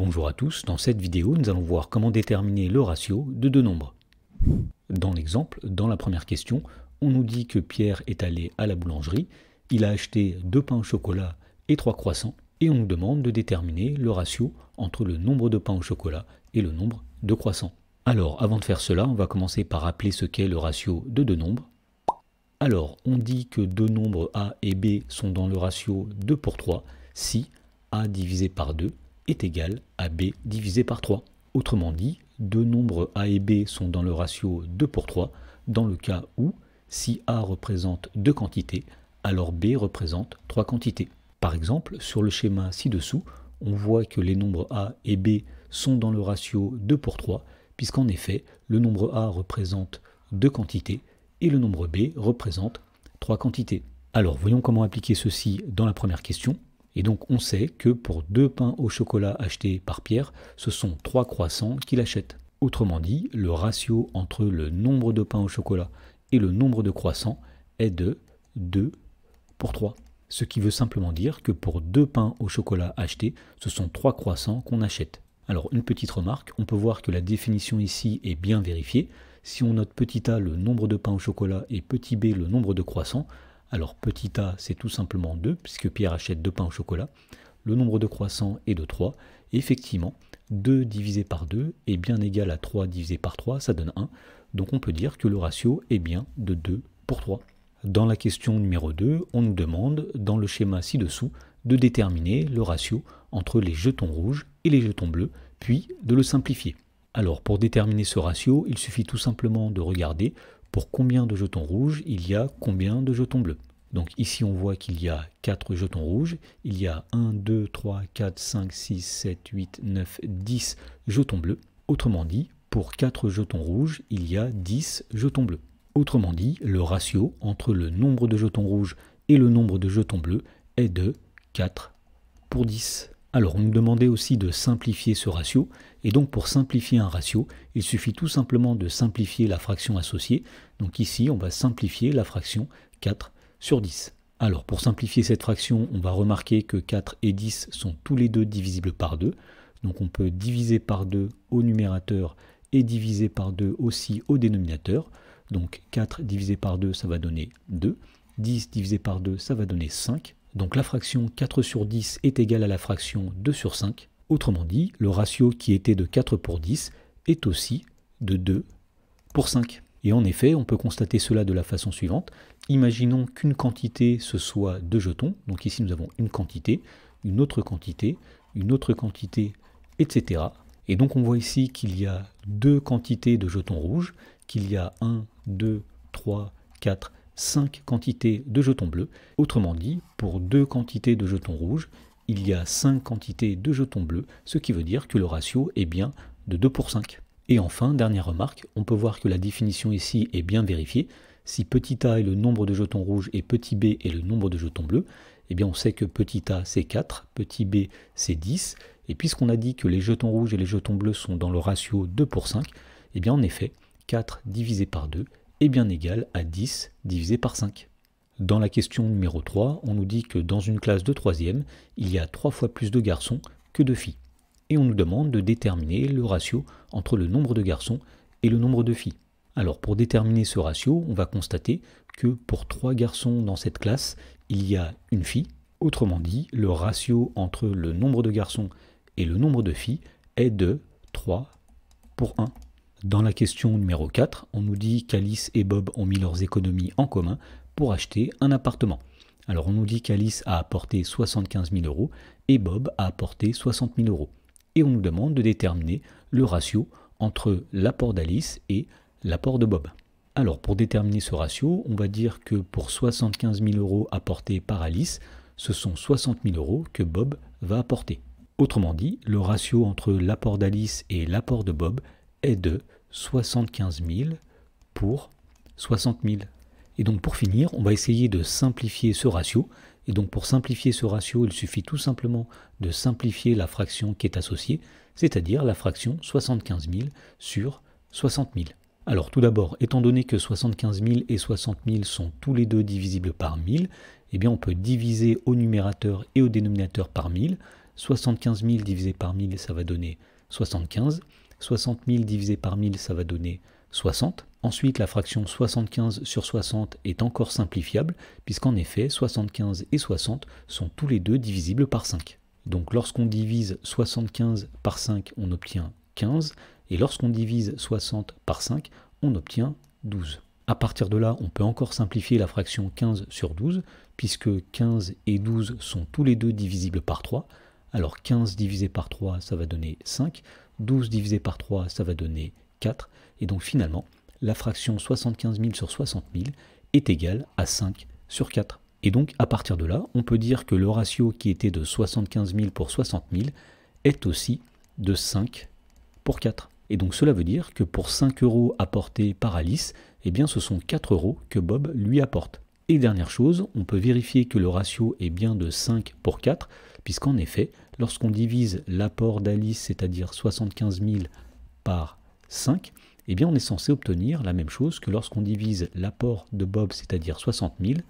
Bonjour à tous, dans cette vidéo nous allons voir comment déterminer le ratio de deux nombres. Dans l'exemple, dans la première question, on nous dit que Pierre est allé à la boulangerie, il a acheté 2 pains au chocolat et 3 croissants, et on nous demande de déterminer le ratio entre le nombre de pains au chocolat et le nombre de croissants. Alors avant de faire cela, on va commencer par rappeler ce qu'est le ratio de deux nombres. Alors on dit que deux nombres A et B sont dans le ratio 2 pour 3 si A divisé par 2 est égal à B divisé par 3. Autrement dit, deux nombres A et B sont dans le ratio 2 pour 3 dans le cas où si A représente deux quantités, alors B représente trois quantités. Par exemple, sur le schéma ci-dessous, on voit que les nombres A et B sont dans le ratio 2 pour 3, puisqu'en effet, le nombre A représente deux quantités et le nombre B représente trois quantités. Alors voyons comment appliquer ceci dans la première question. Et donc on sait que pour 2 pains au chocolat achetés par Pierre, ce sont 3 croissants qu'il achète. Autrement dit, le ratio entre le nombre de pains au chocolat et le nombre de croissants est de 2 pour 3. Ce qui veut simplement dire que pour 2 pains au chocolat achetés, ce sont 3 croissants qu'on achète. Alors une petite remarque, on peut voir que la définition ici est bien vérifiée. Si on note petit a le nombre de pains au chocolat et petit b le nombre de croissants, alors petit a c'est tout simplement 2 puisque Pierre achète 2 pains au chocolat. Le nombre de croissants est de 3. Et effectivement, 2 divisé par 2 est bien égal à 3 divisé par 3, ça donne 1. Donc on peut dire que le ratio est bien de 2 pour 3. Dans la question numéro 2, on nous demande, dans le schéma ci-dessous, de déterminer le ratio entre les jetons rouges et les jetons bleus, puis de le simplifier. Alors pour déterminer ce ratio, il suffit tout simplement de regarder pour combien de jetons rouges il y a combien de jetons bleus. Donc ici on voit qu'il y a 4 jetons rouges, il y a 1, 2, 3, 4, 5, 6, 7, 8, 9, 10 jetons bleus. Autrement dit, pour 4 jetons rouges, il y a 10 jetons bleus. Autrement dit, le ratio entre le nombre de jetons rouges et le nombre de jetons bleus est de 4 pour 10. Alors on nous demandait aussi de simplifier ce ratio, et donc pour simplifier un ratio, il suffit tout simplement de simplifier la fraction associée. Donc ici, on va simplifier la fraction 4 sur 10. Alors pour simplifier cette fraction, on va remarquer que 4 et 10 sont tous les deux divisibles par 2. Donc on peut diviser par 2 au numérateur et diviser par 2 aussi au dénominateur. Donc 4 divisé par 2, ça va donner 2. 10 divisé par 2, ça va donner 5. Donc la fraction 4 sur 10 est égale à la fraction 2 sur 5. Autrement dit, le ratio qui était de 4 pour 10 est aussi de 2 pour 5. Et en effet, on peut constater cela de la façon suivante. Imaginons qu'une quantité, ce soit 2 jetons. Donc ici, nous avons une quantité, une autre quantité, etc. Et donc on voit ici qu'il y a 2 quantités de jetons rouges, qu'il y a 1, 2, 3, 4, 5 quantités de jetons bleus. Autrement dit, pour 2 quantités de jetons rouges, il y a 5 quantités de jetons bleus, ce qui veut dire que le ratio est bien de 2 pour 5. Et enfin, dernière remarque, on peut voir que la définition ici est bien vérifiée. Si petit a est le nombre de jetons rouges et petit b est le nombre de jetons bleus, eh bien on sait que petit a c'est 4, petit b c'est 10. Et puisqu'on a dit que les jetons rouges et les jetons bleus sont dans le ratio 2 pour 5, eh bien en effet, 4 divisé par 2 est bien égal à 10 divisé par 5. Dans la question numéro 3, on nous dit que dans une classe de 3e, il y a 3 fois plus de garçons que de filles. Et on nous demande de déterminer le ratio entre le nombre de garçons et le nombre de filles. Alors pour déterminer ce ratio, on va constater que pour 3 garçons dans cette classe, il y a une fille. Autrement dit, le ratio entre le nombre de garçons et le nombre de filles est de 3 pour 1. Dans la question numéro 4, on nous dit qu'Alice et Bob ont mis leurs économies en commun pour acheter un appartement. Alors on nous dit qu'Alice a apporté 75 000 € et Bob a apporté 60 000 €. Et on nous demande de déterminer le ratio entre l'apport d'Alice et l'apport de Bob. Alors pour déterminer ce ratio, on va dire que pour 75 000 € apportés par Alice, ce sont 60 000 € que Bob va apporter. Autrement dit, le ratio entre l'apport d'Alice et l'apport de Bob est de 75 000 pour 60 000. Et donc pour finir, on va essayer de simplifier ce ratio. Et donc pour simplifier ce ratio, il suffit tout simplement de simplifier la fraction qui est associée, c'est-à-dire la fraction 75 000 sur 60 000. Alors tout d'abord, étant donné que 75 000 et 60 000 sont tous les deux divisibles par 1000, eh bien on peut diviser au numérateur et au dénominateur par 1000. 75 000 divisé par 1000, ça va donner 75. 60 000 divisé par 1000, ça va donner 60. Ensuite, la fraction 75 sur 60 est encore simplifiable, puisqu'en effet, 75 et 60 sont tous les deux divisibles par 5. Donc lorsqu'on divise 75 par 5, on obtient 15, et lorsqu'on divise 60 par 5, on obtient 12. À partir de là, on peut encore simplifier la fraction 15 sur 12, puisque 15 et 12 sont tous les deux divisibles par 3. Alors 15 divisé par 3, ça va donner 5. 12 divisé par 3, ça va donner 4. Et donc finalement, la fraction 75 000 sur 60 000 est égale à 5 sur 4. Et donc à partir de là, on peut dire que le ratio qui était de 75 000 pour 60 000 est aussi de 5 pour 4. Et donc cela veut dire que pour 5 € apportés par Alice, eh bien ce sont 4 € que Bob lui apporte. Et dernière chose, on peut vérifier que le ratio est bien de 5 pour 4, puisqu'en effet, lorsqu'on divise l'apport d'Alice, c'est-à-dire 75 000 par 5, eh bien on est censé obtenir la même chose que lorsqu'on divise l'apport de Bob, c'est-à-dire 60 000,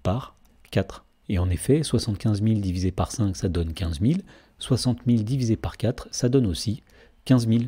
par 4. Et en effet, 75 000 divisé par 5, ça donne 15 000. 60 000 divisé par 4, ça donne aussi 15 000.